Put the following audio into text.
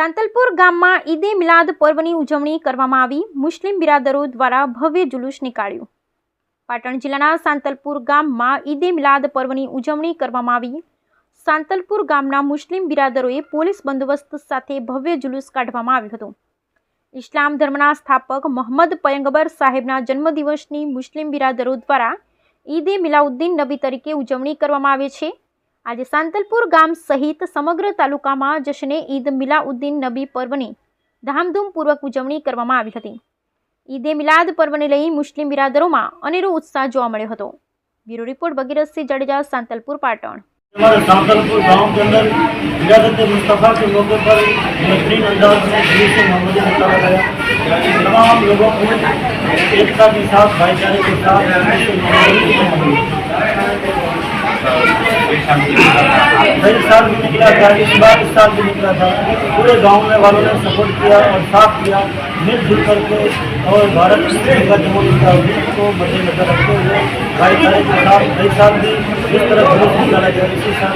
સાંતલપુર ગામમાં ઈદે મિલાદ પર્વની ઉજવણી કરવામાં આવી। મુસ્લિમ બિરાદરો દ્વારા ભવ્ય જુલુસ નીકાળ્યું। પાટણ જિલ્લાના સાંતલપુર ગામમાં ઈદે મિલાદ પર્વની ઉજવણી કરવામાં આવી। સાંતલપુર ગામના મુસ્લિમ બિરાદરોએ પોલીસ બંદોબસ્ત સાથે ભવ્ય જુલુસ કાઢવામાં આવ્યું હતું। ઇસ્લામ ધર્મના સ્થાપક મોહમ્મદ પયગંબર સાહેબના જન્મદિવસની મુસ્લિમ બિરાદરો દ્વારા ઈદે મિલાઉદ્દીન નબી તરીકે ઉજવણી કરવામાં આવે છે। આજે સાંતલપુર ગામ સહિત સમગ્ર તાલુકામાં જશ્ને ઈદ મિલાઉદ્દીન નબી પર્વની ધામધૂમપૂર્વક ઉજવણી કરવામાં આવી હતી। ઈદે મિલાદ પર્વને લઈ મુસ્લિમ બિરાદરોમાં અનેરો ઉત્સાહ જોવા મળ્યો હતો। Bureau report Bhagirath Singh Jadeja, Santalpur, Patan. हमारे सांतलपुर गांव के अंदर विरासत मुस्तफ़ा के मौके पर बेहतरीन अंदाज में जुलूस मोहम्मदी निकाला गया। तमाम लोगों को एकता के साथ, भाईचारे के साथ कई साल भी निकला था, इस बार इस साल भी निकला था। पूरे गांव में वालों ने सपोर्ट किया और साथ किया, मिलजुल करके और भारत का जमहूरिया को मद्देनजर रखते हुए भाईचारे के साथ कई साल भी इस तरह जुलूस निकाला गया। इसी साल